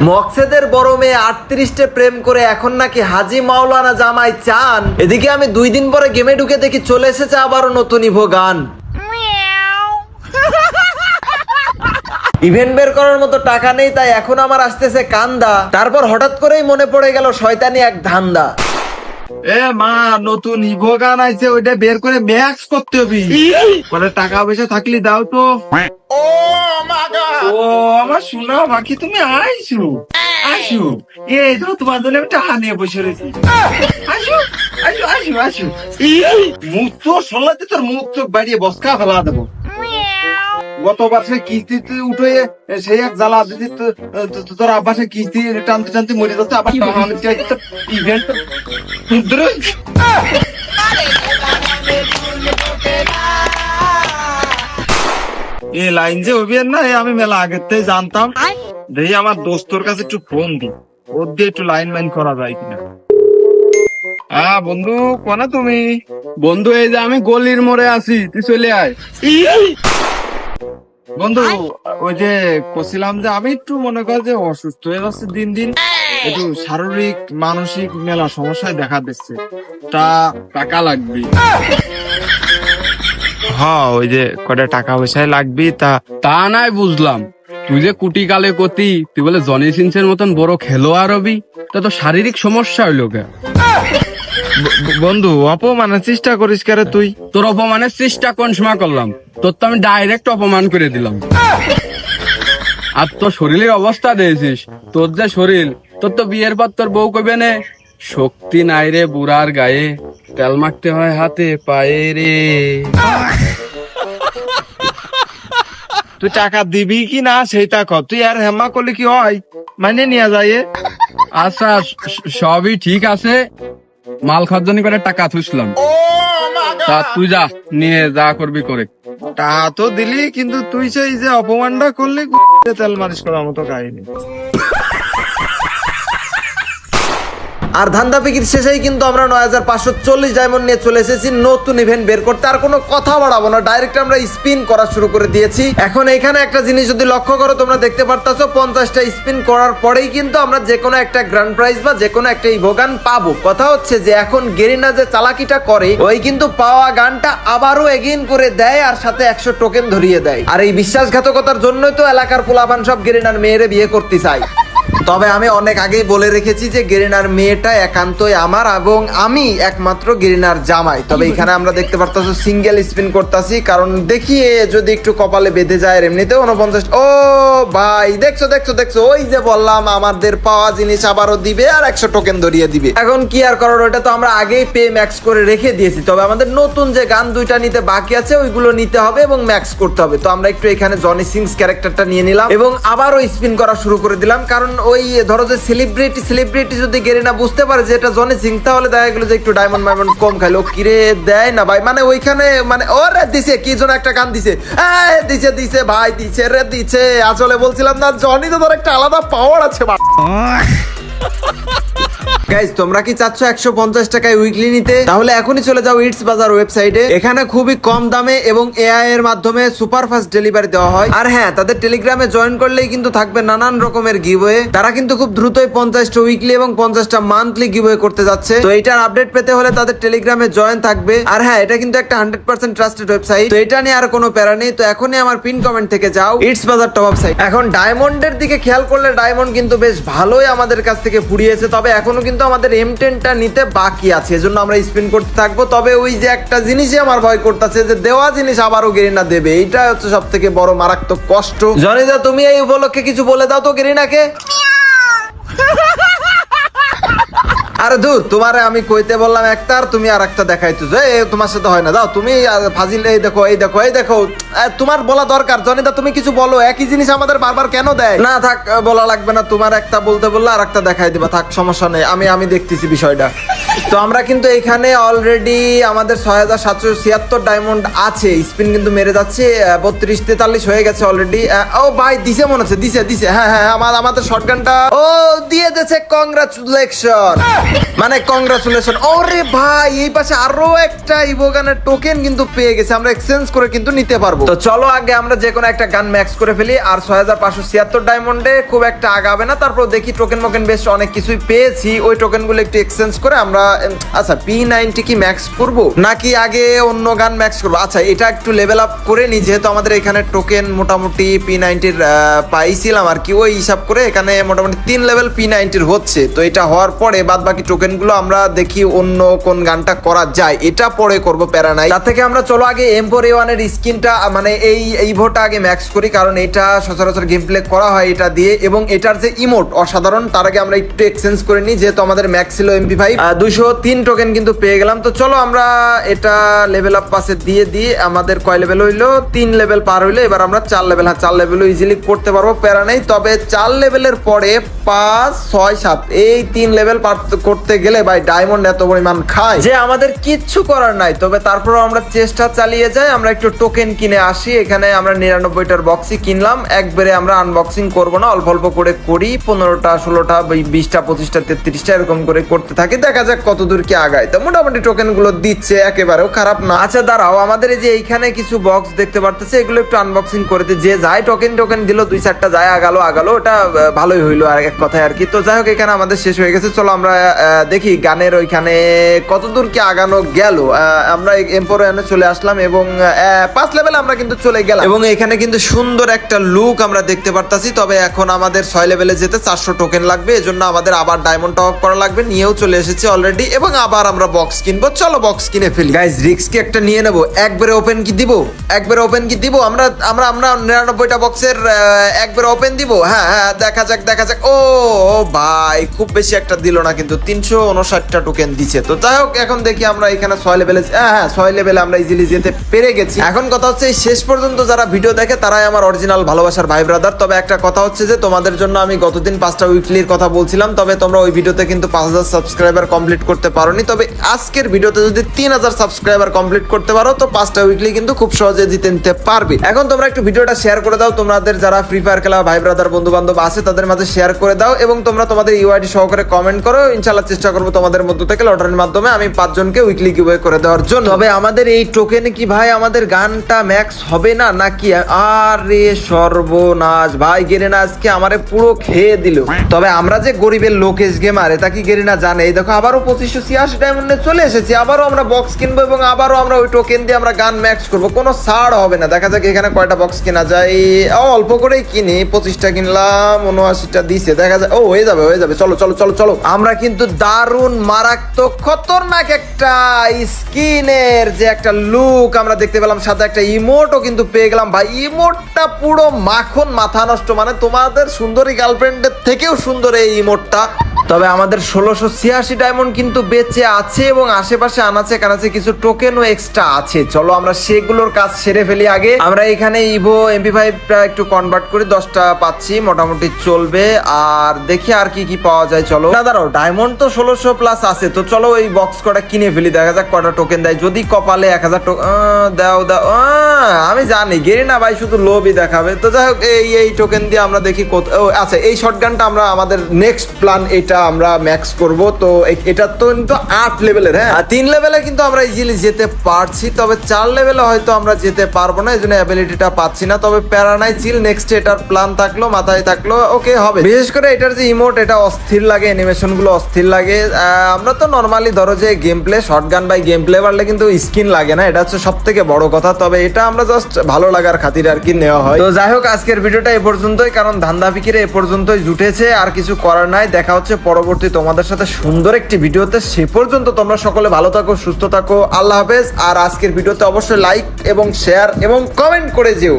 মকসেদের বড় মেয়ে 38টে প্রেম করে এখন নাকি হাজি মাওলানা জামাই চান। এদিকে আমি 2 দিন পরে গেমে ঢুকে দেখি চলে এসেছে আবারও নতুন ইভো গান। ইভেন্ট বের করার মতো টাকা নেই, তাই এখন আমার আসতেছে কান্দা। তারপর হঠাৎ করেই মনে পড়ে গেল শয়তানি এক ধান্দা। এ মা, নতুন ইভো গান আইছে, ওইটা বের করে ম্যাক্স করতে হবে। পরে টাকা পয়সা থাকলে দাও তো। ও আমার সোনা বাকি, তুমি আইসো আসো। এই তো তোমার জন্য আমি টাকা নিয়ে বসে রয়েছি। আসো আসো আসো আসো। মুখ তো সলাতে তোর মুখ চোখ বাড়িয়ে বসকা ফেলা দেবো। গতবার সে কিস্তি উঠে সেই এক জ্বালা দিদি, তোর আব্বাসে কিস্তি টানতে টানতে মরে যাচ্ছে। আবার ইভেন্ট এই লাইন যে হইবেন না, আমি মেলা আগের থেকে জানতাম। দেখি আমার দোস্তর কাছে একটু ফোন দিই, ওর দিয়ে একটু লাইন মাইন করা যায় কিনা। হ্যাঁ বন্ধু, কোনা তুমি? বন্ধু এই যে আমি গলির মোড়ে আছি, তুই চলে আয়। বন্ধু ওই যে কছিলাম যে আমি একটু মনে কর যে অসুস্থ হয়ে যাচ্ছে দিন দিন, একটু শারীরিক মানসিক মেলা সমস্যায় দেখা দিচ্ছে। তা টাকা লাগবে। হ্যাঁ, ওই যে কটা টাকা পয়সায় লাগবে। তা নাই বুঝলাম, তুই যে কুটি কালে কতি, তুই বলে জনি সিনসের মতন বড় খেলোয়াড় হবি, তা তো শারীরিক সমস্যা হইল কে? বন্ধু অপমানের চেষ্টা করিস কেন তুই? তোর অপমানের চেষ্টা কোন সময় করলাম? তোর তো আমি ডাইরেক্ট অপমান করে দিলাম। আর তোর শরীরের অবস্থা দিয়েছিস, তোর যে শরীর, তোর তো বিয়ের পর তোর বউ কবে নে শক্তি নাই রে বুড়ার গায়ে, তেল মাখতে হয় হাতে পায়ে রে। তুই টাকা দিবি কি না সেইটা কর। তুই আর হেমা করলে কি হয়? মানে নিয়ে যায়। আচ্ছা সবই ঠিক আছে, মাল খাদ্যনি করে টাকা থুসলাম, তা তুই যা নিয়ে যা করবি করে। তা তো দিলি, কিন্তু তুই সেই যে অপমানটা করলি, তেল মালিশ করার মতো কাহিনী। আর ধান্দা পিকির শেষেই কিন্তু আমরা 9540 ডায়মন্ড নিয়ে চলে এসেছি নতুন ইভেন্ট বের করতে। আর কোনো কথা বাড়াবো না, ডাইরেক্ট আমরা স্পিন করা শুরু করে দিয়েছি। এখন এখানে একটা জিনিস যদি লক্ষ্য করো, তোমরা দেখতে পারতাছো 50টা স্পিন করার পরেই কিন্তু আমরা যে কোনো একটা গ্র্যান্ড প্রাইজ বা যে কোনো একটা ইভো গান পাবো। কথা হচ্ছে যে এখন গেরিনা যে চালাকিটা করে, ওই কিন্তু পাওয়া গানটা আবারও এগেইন করে দেয় আর সাথে 100 টোকেন ধরিয়ে দেয়। আর এই বিশ্বাসঘাতকতার জন্যই তো এলাকার পোলাপান সব গেরিনার মেয়েরে বিয়ে করতে চায়। তবে আমি অনেক আগেই বলে রেখেছি যে গেরিনার মেয়েটা একান্তই আমার এবং আমি একমাত্র গেরিনার জামাই। তবে এখানে আমরা দেখতে পারতাছি সিঙ্গেল স্পিন করতেছি, কারণ দেখি যদি একটু কপালে বেঁধে যায়। এমনিতে 49। ও ভাই, দেখছো দেখছো দেখছো, ওই যে বললাম আমাদের পাওয়া জিনিস আবারও দিবে আর 100 টোকেন ধরিয়ে দিবে। এখন কি আর করার, ওটা তো আমরা আগেই পে ম্যাক্স করে রেখে দিয়েছি। তবে আমাদের নতুন যে গান 2টা নিতে বাকি আছে, ওইগুলো নিতে হবে এবং ম্যাক্স করতে হবে। তো আমরা একটু এখানে জনি সিংস ক্যারেক্টারটা নিয়ে নিলাম এবং আবারও স্পিন করা শুরু করে দিলাম। কারণ ওই ধরো যে সেলিব্রিটি যদি গেরিনা বুঝতে পারে যে এটা জনি সিং, তাহলে দেখা গেল যে একটু ডায়মন্ড কম খাইলো। কিরে দেয় না ভাই, মানে ওইখানে মানে ওরে দিছে কি জন একটা গান দিছে, দিছে দিছে ভাই, দিছে রে দিছে। আসলে বলছিলাম না, জনি তো তোর একটা আলাদা পাওয়ার আছে। গাইস, তোমরা কি চাচ্ছ 150 টাকায় উইকলি নিতে? তাহলে এখনই চলে যাও ইটস বাজার ওয়েবসাইটে। এখানে খুবই কম দামে এবং এআই এর মাধ্যমে সুপার ফাস্ট ডেলিভারি দেওয়া হয়। আর হ্যাঁ, তাদের টেলিগ্রামে জয়েন করলেই কিন্তু থাকবে নানান রকমের গিভওয়ে। তারা কিন্তু খুব দ্রুতই 50টা উইকলি এবং 50টা মান্থলি গিভওয়ে করতে যাচ্ছে। তো এটার আপডেট পেতে হলে তাদের টেলিগ্রামে জয়েন থাকবে। আর হ্যাঁ, এটা কিন্তু একটা 100% ট্রাস্টেড ওয়েবসাইট। তো এটা নিয়ে আর কোনো প্যারা নেই। তো এখনই আমার পিন কমেন্ট থেকে যাও ইটস বাজার টপ আপ সাইট। এখন ডায়মন্ডের দিকে খেয়াল করলে ডায়মন্ড কিন্তু বেশ ভালোই আমাদের কাছ থেকে ফুরিয়েছে। তবে এখনো কিন্তু আমাদের M10টা নিতে বাকি আছে, এজন্য আমরা স্পিন করতে থাকবো। তবে ওই যে একটা জিনিসই আমার ভয় করতেছে, যে দেওয়া জিনিস আবারও গেরিনা দেবে, এইটা হচ্ছে সব থেকে বড় মারাত্মক কষ্ট। জনিদা, তুমি এই উপলক্ষে কিছু বলে দাও তো গেরিনাকে। আরে দূর, তোমারে আমি কইতে বললাম একটা আর তুমি আর একটা দেখাইতেছো। তোমার সাথে হয় না, দাও তুমি ফাজিল। এই দেখো এই দেখো এই দেখো, তোমার বলা দরকার। জনিদা, তুমি কিছু বলো, একই জিনিস আমাদের বারবার কেন দেয়? না থাক, বলা লাগবে না। তোমার একটা বলতে বললে আর একটা দেখাই দিবা, থাক সমস্যা নেই, আমি দেখতেছি বিষয়টা। তো আমরা কিন্তু এখানে অলরেডি আমাদের 6776 ডায়মন্ড আছে। স্পিন কিন্তু মেরে যাচ্ছে, 32-43 হয়ে গেছে অলরেডি। ও ভাই, দিছে মনে হচ্ছে, দিছে দিছে। হ্যাঁ হ্যাঁ, আমাদের শটগানটা ও দিয়ে দিয়েছে। কংগ্রাচুলেশন। মানে কংগ্রাচুলেশন। ওরে ভাই, এই পাশে আরো একটা ইভো গানের টোকেন কিন্তু পেয়ে গেছে, আমরা এক্সচেঞ্জ করে কিন্তু নিতে পারবো। তো চলো আগে আমরা যে কোনো একটা গান ম্যাক্স করে ফেলি। আর 6576 ডায়মন্ডে খুব একটা আগাবে না, তারপর দেখি টোকেন মোকেন বেশ অনেক কিছুই পেয়েছি, ওই টোকেন গুলো একটু এক্সচেঞ্জ করে আমরা আচ্ছা P90 কি ম্যাক্স করবো নাকি আগে অন্য গান ম্যাক্স করবো? আচ্ছা এটা একটু লেভেল আপ করে নি, যেহেতু আমাদের এখানে টোকেন মোটামুটি P90 পাইছিলাম আর কি, ওই হিসাব করে এখানে মোটামুটি 3 লেভেল P90 হচ্ছে। তো এটা হওয়ার পরে বাদ বাকি টোকেন গুলো আমরা দেখি অন্য কোন গানটা করা যায়, এটা পরে করব, প্যারা নাই। তার থেকে আমরা চলো আগে M4A1 এর স্কিনটা মানে এই ভোটা আগে ম্যাক্স করি, কারণ এটা সচরাচর গেম প্লে করা হয় এটা দিয়ে, এবং এটার যে ইমোট অসাধারণ। তার আগে আমরা একটু এক্সচেঞ্জ করে নিই, যেহেতু আমাদের ম্যাক্স ছিল MP5 203 টোকেন কিন্তু পেয়ে গেলাম। তো চলো আমরা এটা লেভেল আপ পাশে দিয়ে আমাদের কয় লেভেল হইলো? 3 লেভেল পার হইলো, এবার আমরা 4 লেভেল, হ্যাঁ 4 লেভেলও ইজিলি করতে পারবো, প্যারা নেই। তবে 4 লেভেলের পরে 5, 6, 7 এই 3 লেভেল পার করতে গেলে ভাই ডায়মন্ড এত পরিমাণ খায় যে আমাদের কিচ্ছু করার নাই। তবে তারপর আমরা চেষ্টা চালিয়ে যাই, আমরা একটু টোকেন কিনে আসি। এখানে আমরা 99টার বক্সই কিনলাম, একবারে আমরা আনবক্সিং করব না, অল্প অল্প করে করি, 15টা 16টা 20টা 25টা 33টা এরকম করে করতে থাকি, দেখা যাক কত দূর কি আগায়। তো মোটামুটি টোকেন গুলো দিচ্ছে, একেবারেও খারাপ না। আচ্ছা দাঁড়াও, আমাদের এই যে এইখানে কিছু বক্স দেখতে পারতেছে, এগুলো একটু আনবক্সিং করে দিই। যে যায় টোকেন দিল 2-4টা যায়, আগালো, ওটা ভালোই হইলো আর এক কথায় আর কি। তো যাই হোক এখানে আমাদের শেষ হয়ে গেছে, চলো আমরা দেখি গানের ওইখানে কতদূর কি আগানো গেল। আমরা M4A1 চলে আসলাম এবং 5 লেভেল আমরা কিন্তু চলে গেলাম, এবং এখানে কিন্তু সুন্দর একটা লুক আমরা দেখতে পারতাছি। তবে এখন আমাদের 6 লেভেলে যেতে 400 টোকেন লাগবে, এজন্য আমাদের আবার ডায়মন্ড টপ করা লাগবে, নিয়েও চলে এসেছি অলরেডি, এবং আবার আমরা বক্স কিনবো। চলো বক্স কিনে ফেলি গাইজ, রিস্ক কি একটা নিয়ে নেবো। একবারে ওপেন কি দিব? আমরা 99টা বক্সের একবারে ওপেন দিব। হ্যাঁ দেখা যাক। ও ভাই খুব বেশি একটা দিল না, কিন্তু 359টা টোকেন দিছে। তো যাই হোক এখন দেখি আমরা এখানে 6 লেভেলে, হ্যাঁ 6 লেভেলে আমরা ইজিলি যেতে পেরে গেছি। এখন কথা হচ্ছে এই শেষ পর্যন্ত যারা ভিডিও দেখে তারাই আমার অরিজিনাল ভালোবাসার ভাই ব্রাদার। তবে একটা কথা হচ্ছে যে তোমাদের জন্য আমি গতদিন 5টা উইকলির কথা বলছিলাম, তবে তোমরা ওই ভিডিওতে কিন্তু 5000 সাবস্ক্রাইবার কমপ্লিট করতে পারোনি। তবে আজকের ভিডিওতে যদি 3000 সাবস্ক্রাইবার কমপ্লিট করতে পারো, তো 5টা উইকলি কিন্তু খুব সহজে জিতে নিতে পারবে। এখন তোমরা একটু ভিডিওটা শেয়ার করে দাও, তোমাদের যারা ফ্রি ফায়ার খেলা ভাই ব্রাদার বন্ধু বান্ধব আছে তাদের মাঝে শেয়ার করে দাও, এবং তোমরা তোমাদের ইউআইডি সহকারে কমেন্ট করো। ইনশাআল্লাহ চেষ্টা করবো তোমাদের মধ্য থেকে লটারির মাধ্যমে আমি 5 জনকে উইকলি গিভওয়ে করে দেওয়ার জন্য। তবে আমাদের এই টোকেনে কি ভাই আমাদের গানটা ম্যাক্স হবে না নাকি? আরে সর্বনাশ ভাই, গেরিনা আজকে আমারে পুরো খেয়ে দিল। তবে আমরা যে গরিবের লোকেশ গেমার, এটা কি গেরিনা জানে? এই দেখো আবারও 2586 ডায়মন্ডে চলে এসেছি, আবারও আমরা বক্স কিনবো এবং আবারও আমরা ওই টোকেন দিয়ে আমরা গান ম্যাক্স করবো, কোনো ছাড় হবে না। দেখা যাক এখানে কয়টা বক্স কেনা যায়। অল্প করেই কিনি, 25টা কিনলাম, 79টা দিছে, দেখা যায় ও হয়ে যাবে। চলো আমরা কিন্তু দারুণ মারাত্মক খতরনাক একটা স্কিনের যে একটা লুক আমরা দেখতে পেলাম, সাথে একটা ইমোটও কিন্তু পেয়ে গেলাম ভাই। ইমোটটা পুরো মাখন, মাথা নষ্ট, মানে তোমাদের সুন্দরী গার্লফ্রেন্ডের থেকেও সুন্দর এই ইমোটটা। তবে আমাদের 1686 ডায়মন্ড কিন্তু বেঁচে আছে, এবং আশেপাশে আনাচে কানাচে কিছু টোকেনও এক্সট্রা আছে। চলো আমরা সেগুলোর কাজ সেরে ফেলি আগে। আমরা এখানে ইভো MP5টা একটু কনভার্ট করে 10টা পাচ্ছি, মোটামুটি চলবে। আর দেখি আর কি পাওয়া যায়। চলো না দাঁড়াও, ডায়মন্ড তো 1600 প্লাস আছে, তো চলো এই বক্স কটা কিনে ফেলি, দেখা যাক কটা টোকেন দেয়। যদি কপালে 1000 দাও আমি জানি গেরিনা ভাই শুধু লোভই দেখাবে। তো যাই হোক এই টোকেন দিয়ে আমরা দেখি আচ্ছা এই শটগানটা আমরা আমাদের নেক্সট প্ল্যান এটা আমরা ম্যাক্স করব। তো এটা তো কিন্তু 8 লেভেলের, হ্যাঁ 3 লেভেলে কিন্তু আমরা ইজিলি যেতে পারছি, তবে 4 লেভেলে হয়তো আমরা যেতে পারবো না, এজন্য অ্যাবিলিটিটা পাচ্ছি না। তবে প্যারা নাই, চিল, নেক্সট এটার প্ল্যান থাকলো, মাথায় থাকলো, ওকে হবে। বিশেষ করে এটার যে ইমোট, এটা অস্থির লাগে, অ্যানিমেশন গুলো অস্থির লাগে। আমরা তো নরমালি ধরো যে game play shotgun by game play বাড়লে কিন্তু স্কিন লাগে না, এটা হচ্ছে সব থেকে বড় কথা। তবে এটা আমরা জাস্ট ভালো লাগার খাতির আর কি নেওয়া হয়। তো যাই হোক আজকের ভিডিওটা এ পর্যন্তই, কারণ ধান্দা ফিকিরে এ পর্যন্তই জুটেছে, আর কিছু করার নাই। দেখা হচ্ছে পরবর্তী তোমাদের সাথে সুন্দর একটি ভিডিওতে। সে পর্যন্ত তোমরা সকলে ভালো থাকো, সুস্থ থাকো, আল্লাহ হাফেজ। আর আজকের ভিডিওতে অবশ্যই লাইক এবং শেয়ার এবং কমেন্ট করে যেও।